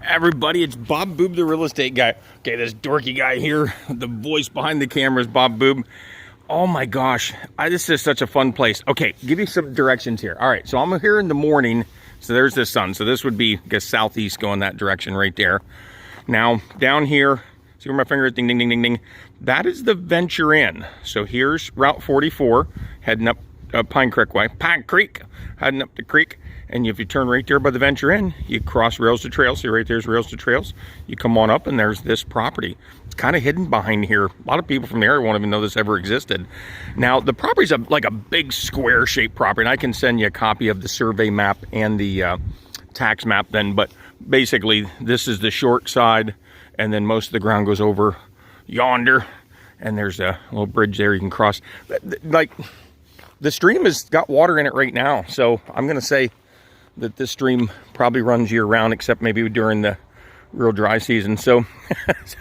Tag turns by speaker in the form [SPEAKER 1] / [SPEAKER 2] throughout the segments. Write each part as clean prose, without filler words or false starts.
[SPEAKER 1] Everybody, it's Bob Boob, the real estate guy. Okay, this dorky guy here, the voice behind the camera is Bob Boob. Oh my gosh, this is such a fun place. Okay, give you some directions here. All right, so I'm here in the morning. So there's the sun. So this would be, I guess, southeast going that direction right there. Now, down here, see where my finger is? Ding, ding, ding, ding, ding. That is the Venture Inn. So here's Route 44, heading up Pine Creek way. Pine Creek, heading up the creek. And if you turn right there by the Venture Inn, you cross Rails to Trails. See right there's Rails to Trails. You come on up and there's this property. It's kind of hidden behind here. A lot of people from the area won't even know this ever existed. Now, the property's like a big square-shaped property. And I can send you a copy of the survey map and the tax map then. But basically, this is the short side. And then most of the ground goes over yonder. And there's a little bridge there you can cross. Like, the stream has got water in it right now. So I'm going to say that this stream probably runs year round, except maybe during the real dry season. So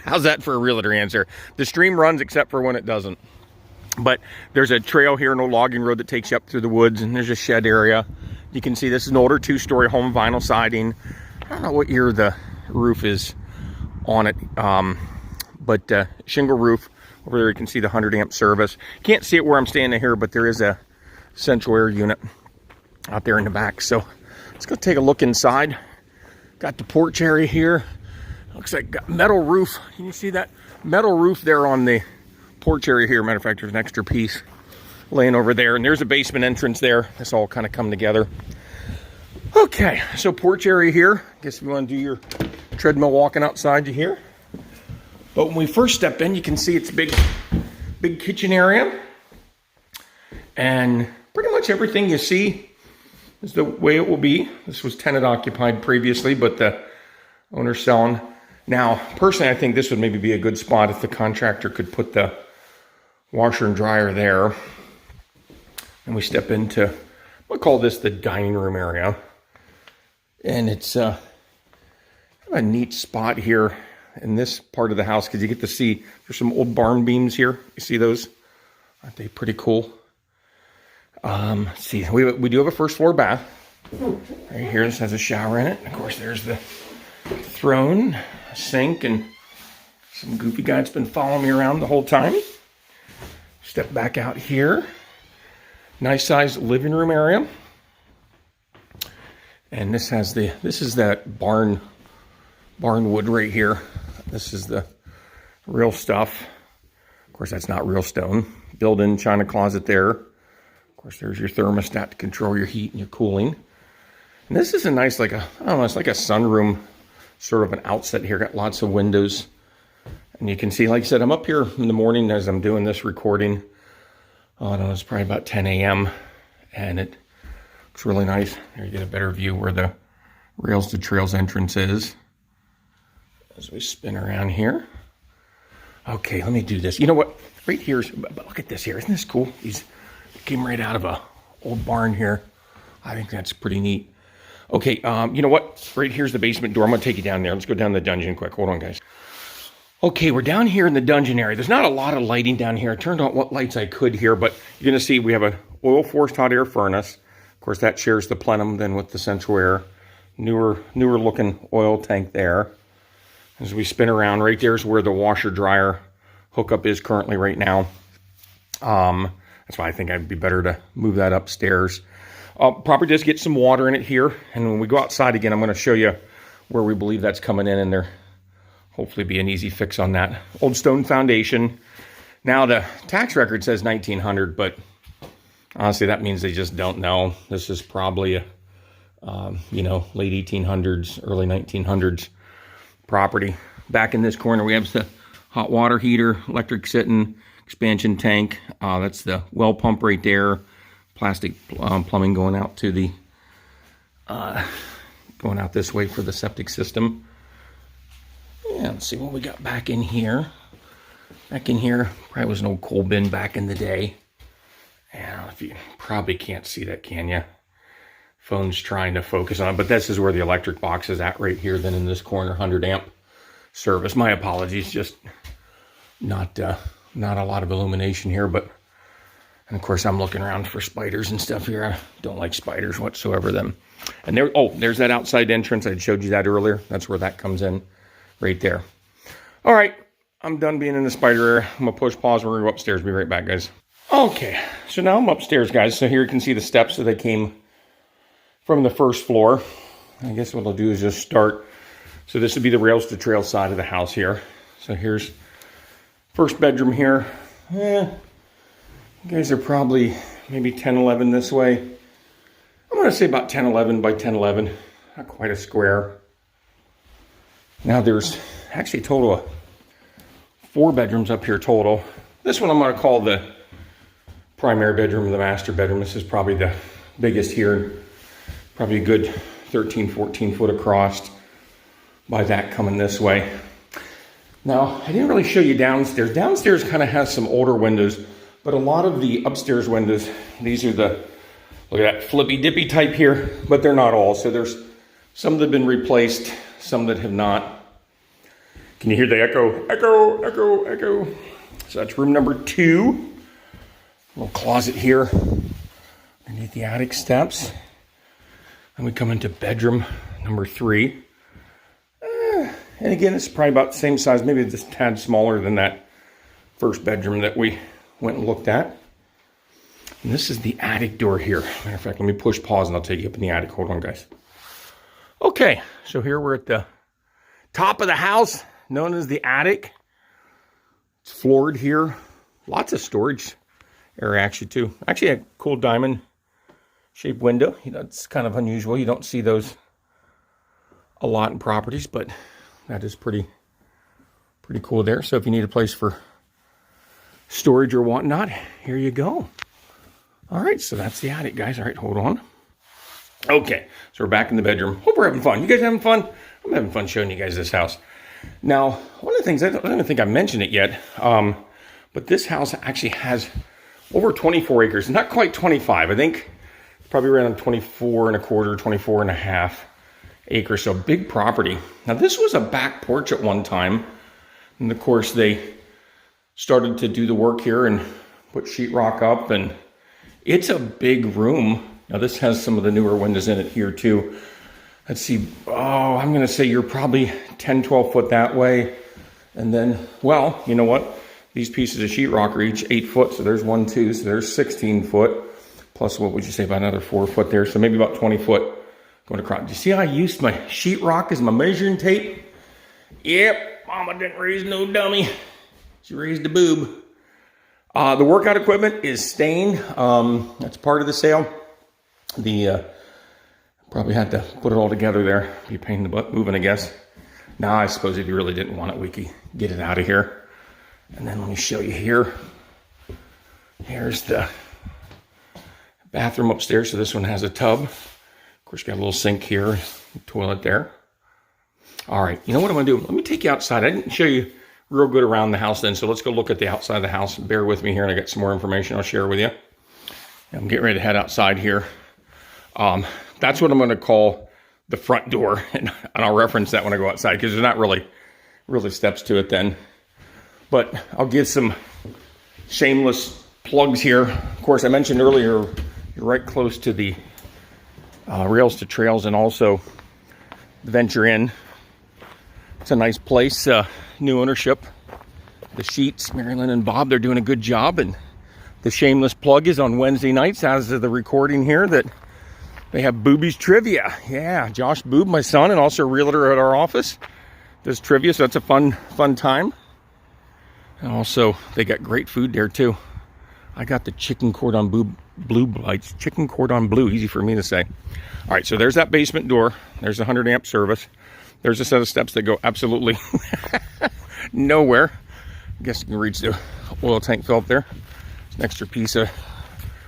[SPEAKER 1] how's that for a realtor answer? The stream runs except for when it doesn't. But there's a trail here, no logging road that takes you up through the woods, and there's a shed area. You can see this is an older two-story home, vinyl siding. I don't know what year the roof is on it, but shingle roof. Over there you can see the 100 amp service. Can't see it where I'm standing here, but there is a central air unit out there in the back. So let's go take a look inside. Got the porch area here. Looks like got metal roof. Can you see that metal roof there on the porch area here? Matter of fact, there's an extra piece laying over there. And there's a basement entrance there. This all kind of come together. Okay, so porch area here. Guess if you want to do your treadmill walking outside to here. But when we first step in, you can see it's big kitchen area. And pretty much everything you see is the way it will be. This was tenant occupied previously, but the owner's selling. Now, personally, I think this would maybe be a good spot if the contractor could put the washer and dryer there. And we step into, we'll call this the dining room area. And it's a neat spot here in this part of the house because you get to see there's some old barn beams here. You see those? Aren't they pretty cool? Let's see, we do have a first floor bath. Right here, this has a shower in it. Of course, there's the throne, a sink, and some goofy guy that's been following me around the whole time. Step back out here. Nice sized living room area. And this is that barn wood right here. This is the real stuff. Of course, that's not real stone. Built-in china closet there. Of course, there's your thermostat to control your heat and your cooling. And this is a nice, I don't know, it's like a sunroom, sort of an outset here. Got lots of windows. And you can see, like I said, I'm up here in the morning as I'm doing this recording. Oh, I don't know, it's probably about 10 a.m. And it looks really nice. There you get a better view where the Rails to Trails entrance is. As we spin around here. Okay, let me do this. You know what? Right here's, look at this here. Isn't this cool? He's came right out of a old barn here. I think that's pretty neat. Okay, you know what? Right here's the basement door. I'm going to take you down there. Let's go down the dungeon quick. Hold on, guys. Okay, we're down here in the dungeon area. There's not a lot of lighting down here. I turned on what lights I could here, but you're going to see we have a oil forced hot air furnace. Of course, that shares the plenum then with the central air. Newer looking oil tank there. As we spin around, right there's where the washer dryer hookup is currently right now. That's why I think I'd be better to move that upstairs. Property does get some water in it here. And when we go outside again, I'm going to show you where we believe that's coming in, and there hopefully be an easy fix on that. Old stone foundation. Now the tax record says 1900, but honestly that means they just don't know. This is probably a, late 1800s, early 1900s property. Back in this corner we have the hot water heater, electric sitting, expansion tank. That's the well pump right there. Plastic plumbing going out to the going out this way for the septic system. Yeah, let's see what we got back in here. Back in here probably was an old coal bin back in the day. And if you probably can't see that, can you? Phone's trying to focus on it, but this is where the electric box is at right here. Then in this corner, 100 amp service. My apologies, just not a lot of illumination here, but And of course, I'm looking around for spiders and stuff here. I don't like spiders whatsoever. Them. And there, oh, there's that outside entrance. I showed you that earlier. That's where that comes in, right there. All right, I'm done being in the spider area. I'm gonna push pause. We're gonna go upstairs. Be right back, guys. Okay, so now I'm upstairs, guys. So here you can see the steps that they came from the first floor. I guess what I'll do is just start. So this would be the rails to trail side of the house here. So here's first bedroom here. You guys are probably maybe 10, 11 this way. I'm gonna say about 10, 11 by 10, 11. Not quite a square. Now there's actually a total of 4 bedrooms up here total. This one I'm gonna call the primary bedroom, the master bedroom. This is probably the biggest here. Probably a good 13, 14 foot across by that coming this way. Now, I didn't really show you downstairs. Downstairs kind of has some older windows, but a lot of the upstairs windows, these are the, look at that flippy dippy type here, but they're not all. So there's some that have been replaced, some that have not. Can you hear the echo? Echo, echo, echo. So that's room number 2. Little closet here underneath the attic steps. And we come into bedroom number 3. And again, it's probably about the same size, maybe just a tad smaller than that first bedroom that we went and looked at. And this is the attic door here. Matter of fact, let me push pause and I'll take you up in the attic. Hold on, guys. Okay, so here we're at the top of the house, known as the attic. It's floored here. Lots of storage area actually too. Actually a cool diamond shaped window. You know, it's kind of unusual. You don't see those a lot in properties, but that is pretty cool there. So if you need a place for storage or whatnot, here you go. All right, so that's the attic, guys. All right, hold on. Okay, so we're back in the bedroom. Hope we're having fun. You guys having fun? I'm having fun showing you guys this house. Now, one of the things, I don't think I mentioned it yet, but this house actually has over 24 acres. Not quite 25. I think probably around 24 and a quarter, 24 and a half acres. So big property. Now, this was a back porch at one time. And of course, they started to do the work here and put sheetrock up. And it's a big room. Now, this has some of the newer windows in it here, too. Let's see. Oh, I'm going to say you're probably 10, 12 foot that way. And then, well, you know what? These pieces of sheetrock are each 8 foot. So there's 1, 2. So there's 16 foot. Plus, what would you say, about another 4 foot there? So maybe about 20 foot going across. Do you see how I used my sheetrock as my measuring tape? Yep, Mama didn't raise no dummy. She raised a boob. The workout equipment is stained. That's part of the sale. Probably had to put it all together there. Be a pain in the butt moving, I guess. Now, I suppose if you really didn't want it, we could get it out of here. And then let me show you here. Here's the bathroom upstairs. So this one has a tub. Of course, got a little sink here, toilet there. All right, you know what I'm gonna do? Let me take you outside. I didn't show you real good around the house then, so let's go look at the outside of the house. Bear with me here, and I got some more information I'll share with you. I'm getting ready to head outside here. That's what I'm gonna call the front door, and I'll reference that when I go outside, because there's not really steps to it then. But I'll give some shameless plugs here. Of course, I mentioned earlier, you're right close to the rails to trails and also the Venture Inn. It's a nice place, new ownership. The Sheets, Marilyn and Bob, they're doing a good job. And the shameless plug is on Wednesday nights, as of the recording here, that they have Boobies Trivia. Yeah, Josh Boob, my son, and also a realtor at our office, does trivia, so that's a fun time. And also, they got great food there too. I got the chicken cordon bleu bites. Chicken cordon bleu, easy for me to say. All right, so there's that basement door. There's a 100 amp service. There's a set of steps that go absolutely nowhere. I guess you can reach the oil tank fill up there. There's an extra piece of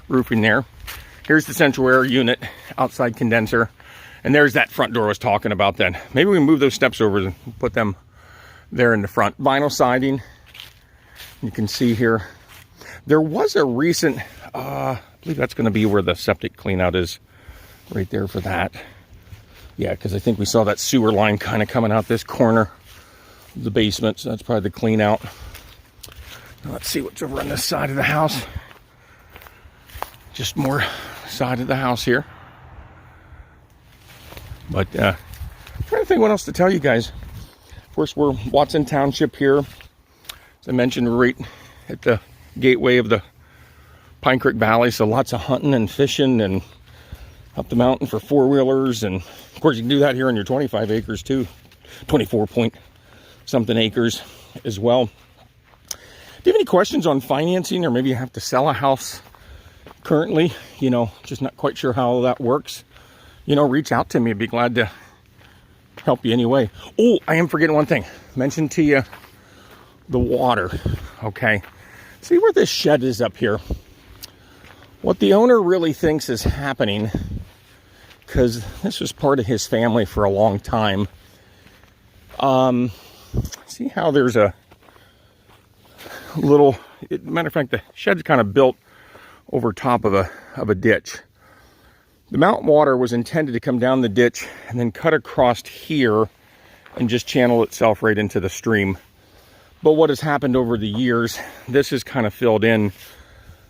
[SPEAKER 1] roofing there. Here's the central air unit, outside condenser. And there's that front door I was talking about then. Maybe we can move those steps over and put them there in the front. Vinyl siding. You can see here. There was a recent, I believe that's going to be where the septic cleanout is, right there for that. Yeah, because I think we saw that sewer line kind of coming out this corner of the basement, so that's probably the cleanout. Now let's see what's over on this side of the house. Just more side of the house here. But I'm trying to think what else to tell you guys. Of course, we're Watson Township here. As I mentioned, we're right at the gateway of the Pine Creek Valley, so lots of hunting and fishing and up the mountain for four-wheelers. And of course, you can do that here on your 25 acres too. 24 point something acres as well. Do you have any questions on financing, or maybe you have to sell a house currently, you know, just not quite sure how that works, you know, reach out to me. I'd be glad to help you anyway. Oh, I am forgetting one thing. Mentioned to you the water. Okay, see where this shed is up here. What the owner really thinks is happening, because this was part of his family for a long time. See how there's a little, matter of fact, the shed's kind of built over top of a ditch. The mountain water was intended to come down the ditch and then cut across here and just channel itself right into the stream. But what has happened over the years, this is kind of filled in.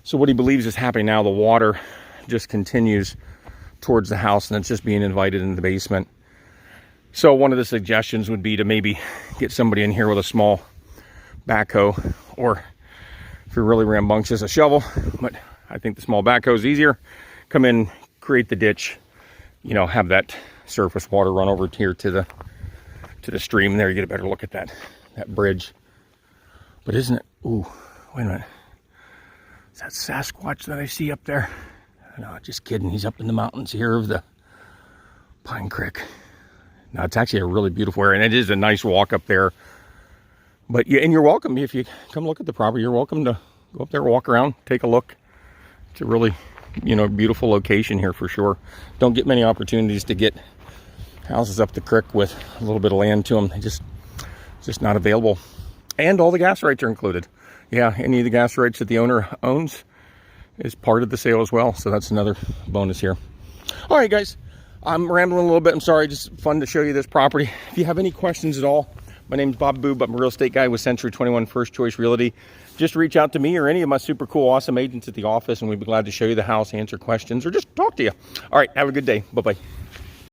[SPEAKER 1] So what he believes is happening now, the water just continues towards the house and it's just being invited in the basement. So one of the suggestions would be to maybe get somebody in here with a small backhoe, or if you're really rambunctious, a shovel. But I think the small backhoe is easier. Come in, create the ditch, you know, have that surface water run over here to the stream. There, you get a better look at that bridge. But isn't it? Ooh, wait a minute. Is that Sasquatch that I see up there? No, just kidding. He's up in the mountains here of the Pine Creek. No, it's actually a really beautiful area, and it is a nice walk up there. But yeah, and you're welcome, if you come look at the property, you're welcome to go up there, walk around, take a look. It's a really, you know, beautiful location here for sure. Don't get many opportunities to get houses up the creek with a little bit of land to them. It's just not available. And all the gas rights are included. Yeah, any of the gas rights that the owner owns is part of the sale as well. So that's another bonus here. All right, guys, I'm rambling a little bit. I'm sorry, just fun to show you this property. If you have any questions at all, my name's Bob Boob. I'm a real estate guy with C21 First Choice Realty. Just reach out to me or any of my super cool, awesome agents at the office, and we'd be glad to show you the house, answer questions, or just talk to you. All right, have a good day. Bye-bye.